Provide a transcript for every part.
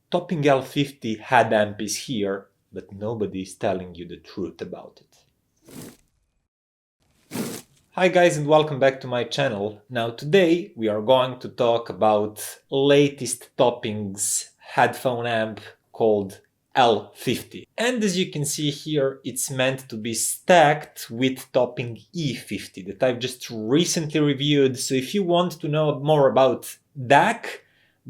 Topping L50 head amp is here, but nobody is telling you the truth about it. Hi guys and welcome back to my channel. Now today we are going to talk about latest Topping's headphone amp called L50. And as you can see here, it's meant to be stacked with Topping E50 that I've just recently reviewed. So if you want to know more about DAC,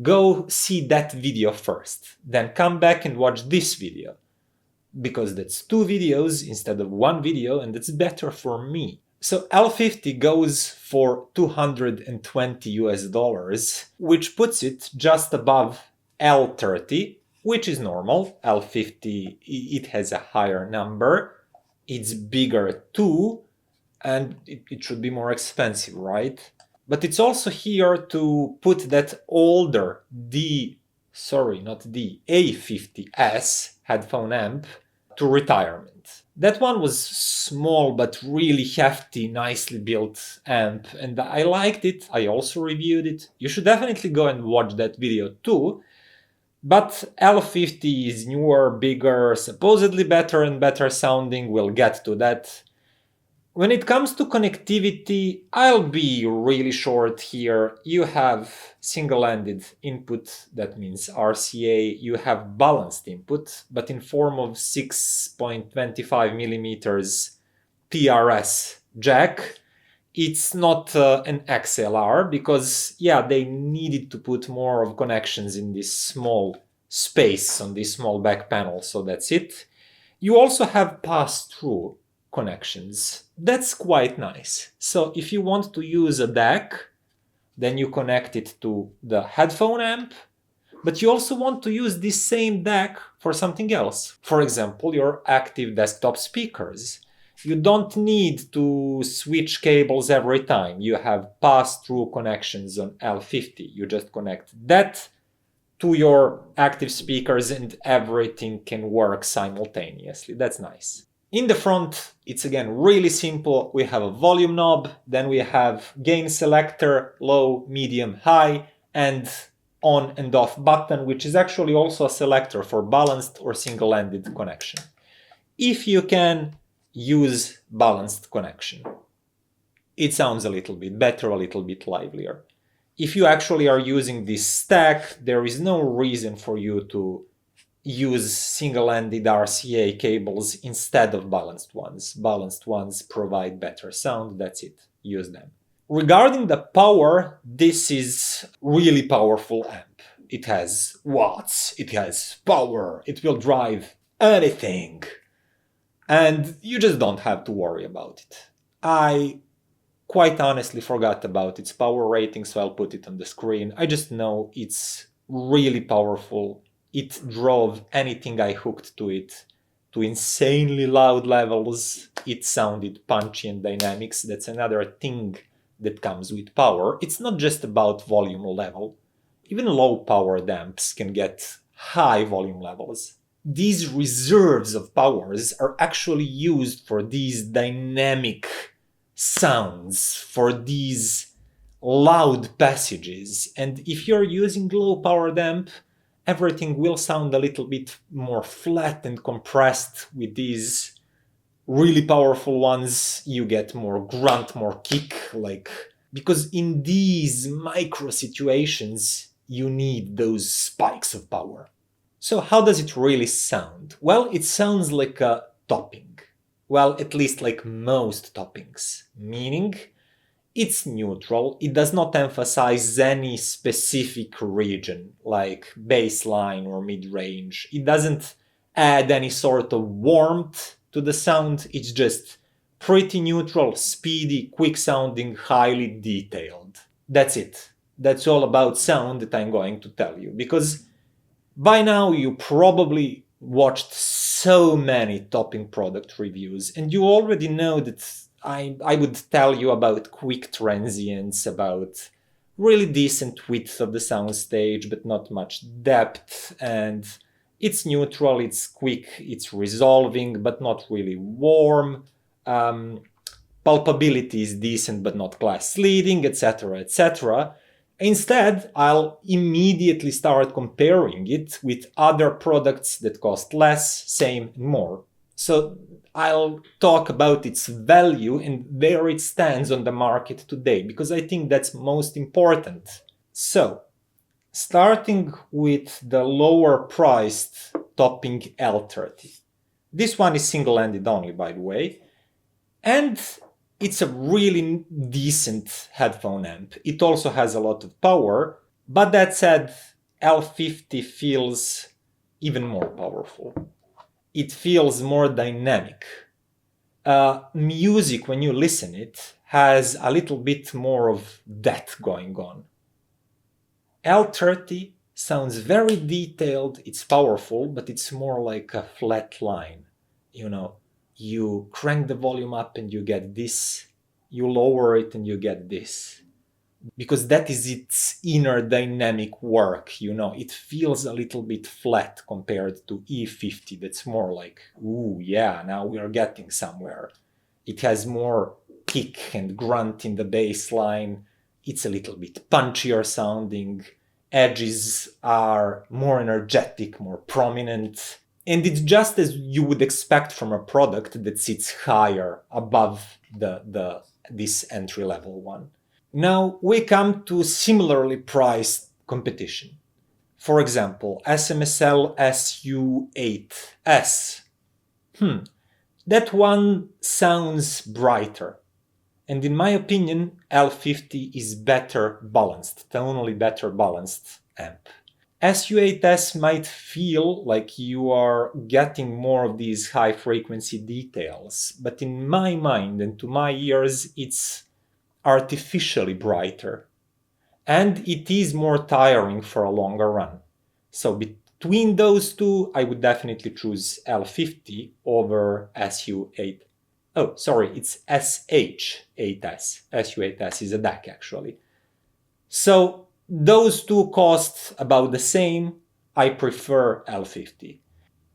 go see that video first. Then come back and watch this video. Because that's two videos instead of one video, and that's better for me. So L50 goes for $220 US, which puts it just above L30, which is normal. L50, it has a higher number, it's bigger too, and it should be more expensive, right? But it's also here to put that older A50S headphone amp to retirement. That one was small but really hefty, nicely built amp, and I liked it. I also reviewed it. You should definitely go and watch that video too. But L50 is newer, bigger, supposedly better and better sounding. We'll get to that. When it comes to connectivity, I'll be really short here. You have single-ended input, that means RCA. You have balanced input, but in form of 6.25 millimeters PRS jack. It's not an XLR because, yeah, they needed to put more of connections in this small space on this small back panel, so that's it. You also have pass-through connections. That's quite nice. So if you want to use a DAC, then you connect it to the headphone amp, but you also want to use this same DAC for something else. For example, your active desktop speakers. You don't need to switch cables every time. You have pass-through connections on L50. You just connect that to your active speakers and everything can work simultaneously. That's nice. In the front, it's again really simple. We have a volume knob, then we have gain selector, low, medium, high, and on and off button, which is actually also a selector for balanced or single-ended connection. If you can use balanced connection, it sounds a little bit better, a little bit livelier. If you actually are using this stack, there is no reason for you to use single-ended RCA cables instead of balanced ones. Balanced ones provide better sound, that's it, use them. Regarding the power, this is really powerful amp. It has watts, it has power, it will drive anything. And you just don't have to worry about it. I quite honestly forgot about its power rating, so I'll put it on the screen. I just know it's really powerful. It drove anything I hooked to it to insanely loud levels. It sounded punchy and dynamics. That's another thing that comes with power. It's not just about volume level. Even low-powered amps can get high volume levels. These reserves of powers are actually used for these dynamic sounds, for these loud passages. And if you're using low-powered amp, everything will sound a little bit more flat and compressed. With these really powerful ones, you get more grunt, more kick, because in these micro situations, you need those spikes of power. So how does it really sound? Well, it sounds like a topping. Well, at least like most toppings, meaning it's neutral. It does not emphasize any specific region, like bassline or mid-range. It doesn't add any sort of warmth to the sound. It's just pretty neutral, speedy, quick-sounding, highly detailed. That's it. That's all about sound that I'm going to tell you. Because by now you probably watched so many Topping product reviews, and you already know that I would tell you about quick transients, about really decent width of the soundstage, but not much depth, and it's neutral, it's quick, it's resolving, but not really warm. Palpability is decent, but not class leading, etc., etc. Instead, I'll immediately start comparing it with other products that cost less, same, and more. So I'll talk about its value and where it stands on the market today, because I think that's most important. So, starting with the lower priced Topping L30. This one is single-ended only, by the way. And it's a really decent headphone amp. It also has a lot of power, but that said, L50 feels even more powerful. It feels more dynamic. Music, when you listen it, has a little bit more of that going on. L30 sounds very detailed, it's powerful, but it's more like a flat line. You know, you crank the volume up and you get this, you lower it and you get this. Because that is its inner dynamic work, you know, it feels a little bit flat compared to E50, that's more like, ooh, yeah, now we are getting somewhere. It has more kick and grunt in the bass line, it's a little bit punchier sounding, edges are more energetic, more prominent, and it's just as you would expect from a product that sits higher above this entry-level one. Now we come to similarly priced competition. For example, SMSL SH-8s. That one sounds brighter. And in my opinion, L50 is better balanced, tonally better balanced amp. SH-8s might feel like you are getting more of these high frequency details, but in my mind and to my ears, it's artificially brighter. And it is more tiring for a longer run. So between those two, I would definitely choose L50 over SH-8. Oh, sorry, it's SH-8s. SH-8s is a DAC, actually. So those two cost about the same. I prefer L50.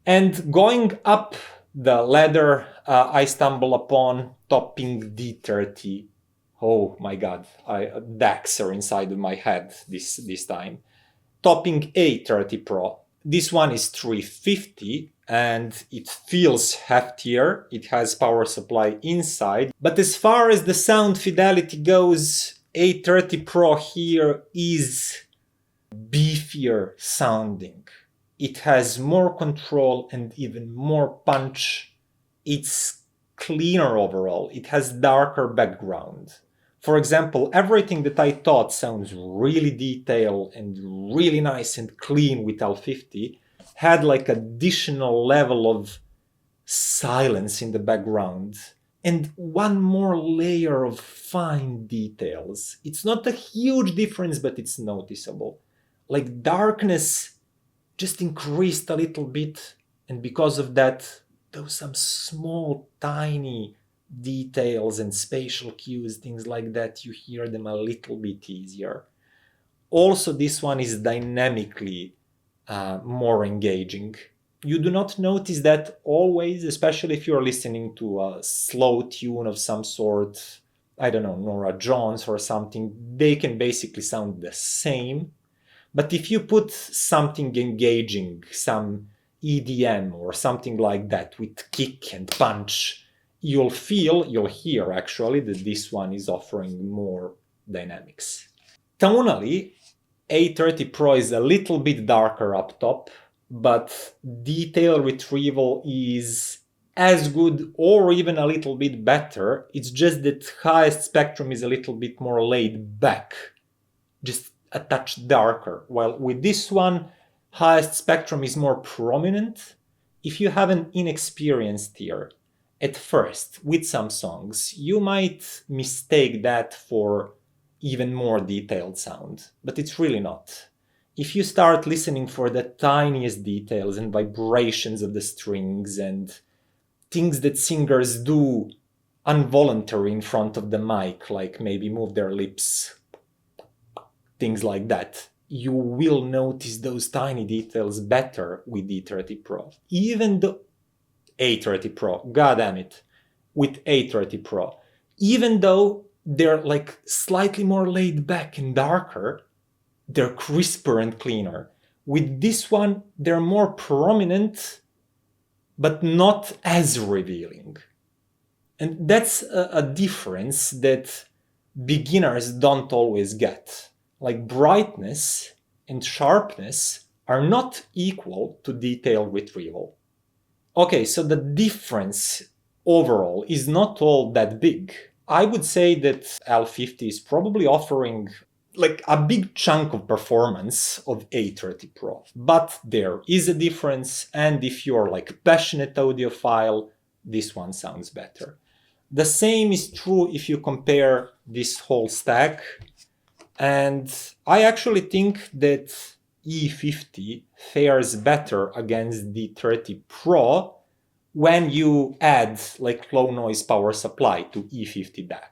And going up the ladder, I stumble upon Topping D30. Oh my god, DACs are inside of my head this time. Topping A30 Pro. This one is 350 and it feels heftier. It has power supply inside. But as far as the sound fidelity goes, A30 Pro here is beefier sounding. It has more control and even more punch. It's cleaner overall. It has darker background. For example, everything that I thought sounds really detailed and really nice and clean with L50 had like additional level of silence in the background and one more layer of fine details. It's not a huge difference, but it's noticeable. Like darkness just increased a little bit, and because of that, there was some small, tiny details and spatial cues, things like that, you hear them a little bit easier. Also, this one is dynamically more engaging. You do not notice that always, especially if you're listening to a slow tune of some sort, I don't know, Nora Jones or something, they can basically sound the same. But if you put something engaging, some EDM or something like that with kick and punch, you'll hear actually that this one is offering more dynamics. Tonally, A30 Pro is a little bit darker up top, but detail retrieval is as good or even a little bit better. It's just that highest spectrum is a little bit more laid back, just a touch darker, while with this one, highest spectrum is more prominent. If you have an inexperienced ear, at first, with some songs, you might mistake that for even more detailed sound, but it's really not. If you start listening for the tiniest details and vibrations of the strings and things that singers do involuntary in front of the mic, like maybe move their lips, things like that, you will notice those tiny details better with D30 Pro. Even the A30 Pro, god damn it, with A30 Pro, even though they're like slightly more laid back and darker, they're crisper and cleaner. With this one, they're more prominent, but not as revealing. And that's a difference that beginners don't always get. Like brightness and sharpness are not equal to detail retrieval. Okay, so the difference overall is not all that big. I would say that L50 is probably offering like a big chunk of performance of A30 Pro. But there is a difference, and if you're like a passionate audiophile, this one sounds better. The same is true if you compare this whole stack, and I actually think that E50 fares better against D30 Pro when you add like low noise power supply to E50 DAC.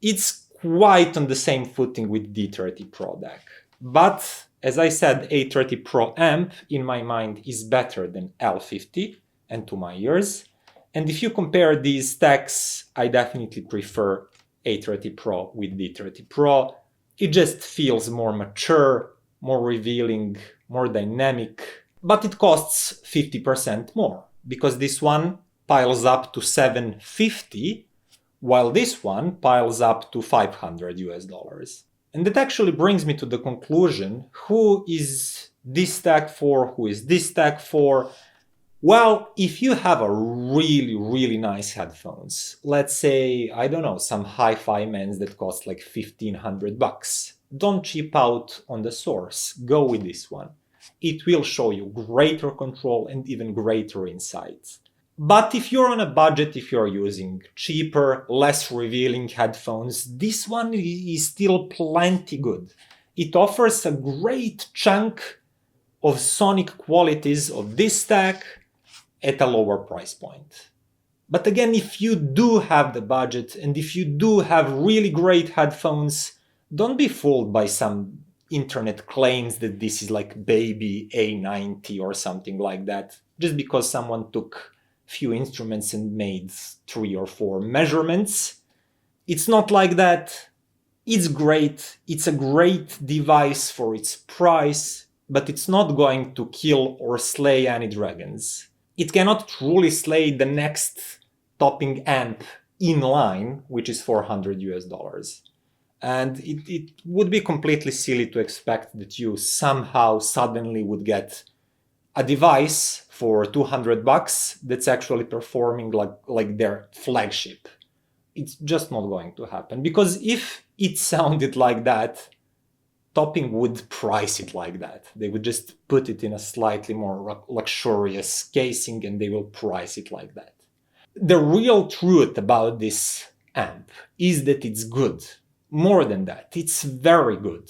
It's quite on the same footing with D30 Pro DAC. But as I said, A30 Pro amp in my mind is better than L50 and to my ears. And if you compare these stacks, I definitely prefer A30 Pro with D30 Pro. It just feels more mature, more revealing, more dynamic, but it costs 50% more because this one piles up to $750, while this one piles up to $500. And that actually brings me to the conclusion, who is this stack for, who is this stack for? Well, if you have a really, really nice headphones, let's say, I don't know, some hi-fi mens that cost like $1,500, don't cheap out on the source, go with this one. It will show you greater control and even greater insights. But if you're on a budget, if you're using cheaper, less revealing headphones, this one is still plenty good. It offers a great chunk of sonic qualities of this stack at a lower price point. But again, if you do have the budget and if you do have really great headphones, don't be fooled by some internet claims that this is like baby A90 or something like that, just because someone took few instruments and made 3 or 4 measurements. It's not like that. It's great. It's a great device for its price, but it's not going to kill or slay any dragons. It cannot truly slay the next topping amp in line, which is $400. And it would be completely silly to expect that you somehow suddenly would get a device for $200 that's actually performing like their flagship. It's just not going to happen, because if it sounded like that, Topping would price it like that. They would just put it in a slightly more luxurious casing and they will price it like that. The real truth about this amp is that it's good. More than that, it's very good.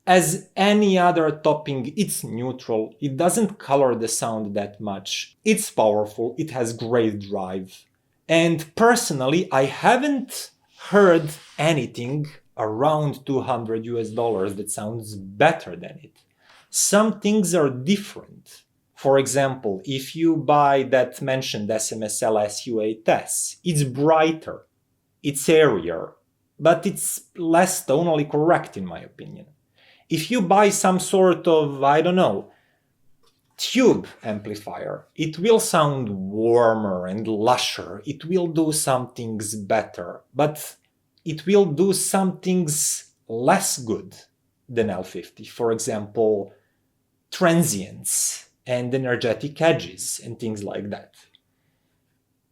As any other Topping, it's neutral, it doesn't color the sound that much, it's powerful, it has great drive. And personally, I haven't heard anything around $200 that sounds better than it. Some things are different. For example, if you buy that mentioned SMSL SH-8s, it's brighter, it's airier, but it's less tonally correct in my opinion. If you buy some sort of, I don't know, tube amplifier, it will sound warmer and lusher, it will do some things better, but it will do some things less good than L50. For example, transients and energetic edges and things like that.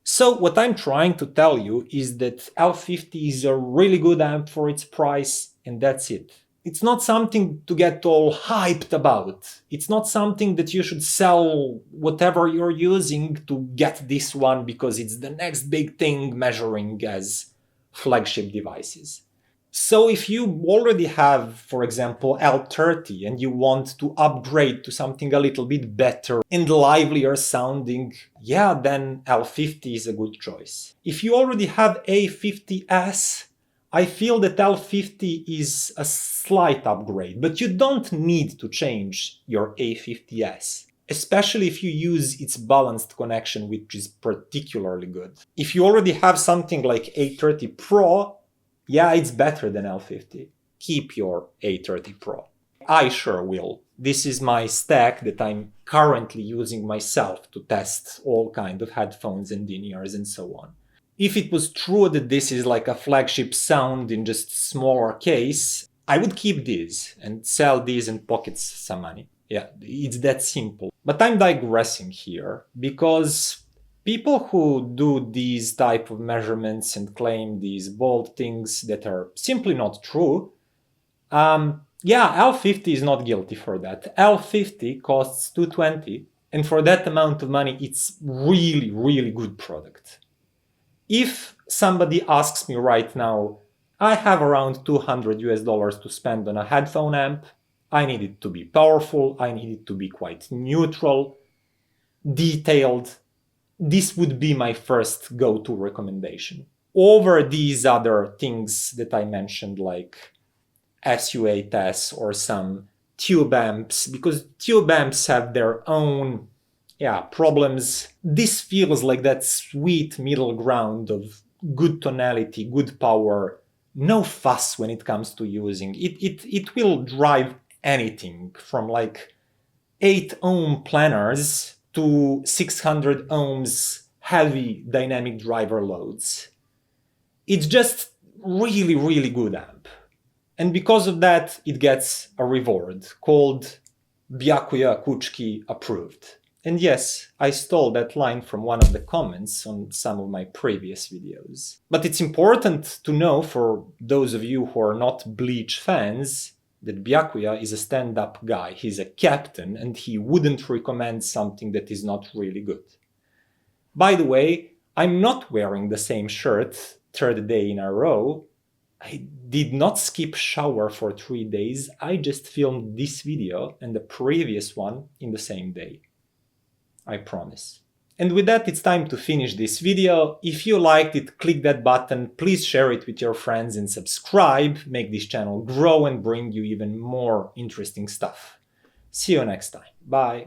So what I'm trying to tell you is that L50 is a really good amp for its price, and that's it. It's not something to get all hyped about. It's not something that you should sell whatever you're using to get this one because it's the next big thing measuring as flagship devices. So if you already have, for example, L30 and you want to upgrade to something a little bit better and livelier sounding, yeah, then L50 is a good choice. If you already have A50S, I feel that L50 is a slight upgrade, but you don't need to change your A50S, especially if you use its balanced connection, which is particularly good. If you already have something like A30 Pro, yeah, it's better than L50. Keep your A30 Pro. I sure will. This is my stack that I'm currently using myself to test all kind of headphones and in-ears and so on. If it was true that this is like a flagship sound in just smaller case, I would keep these and sell these and pocket some money. Yeah, it's that simple. But I'm digressing here because people who do these type of measurements and claim these bold things that are simply not true, yeah, L50 is not guilty for that. L50 costs $220, and for that amount of money, it's really, really good product. If somebody asks me right now, I have around $200 to spend on a headphone amp, I need it to be powerful, I need it to be quite neutral, detailed, this would be my first go-to recommendation. Over these other things that I mentioned, like SU-8s or some tube amps, because tube amps have their own problems. This feels like that sweet middle ground of good tonality, good power, no fuss when it comes to using. It will drive anything from like 8 ohm planners to 600 ohms heavy dynamic driver loads. It's just really, really good amp. And because of that, it gets a reward called Byakuya Kuchki approved. And yes, I stole that line from one of the comments on some of my previous videos. But it's important to know for those of you who are not Bleach fans that Byakuya is a stand-up guy. He's a captain and he wouldn't recommend something that is not really good. By the way, I'm not wearing the same shirt third day in a row. I did not skip shower for 3 days. I just filmed this video and the previous one in the same day. I promise. And with that, it's time to finish this video. If you liked it, click that button. Please share it with your friends and subscribe. Make this channel grow and bring you even more interesting stuff. See you next time. Bye.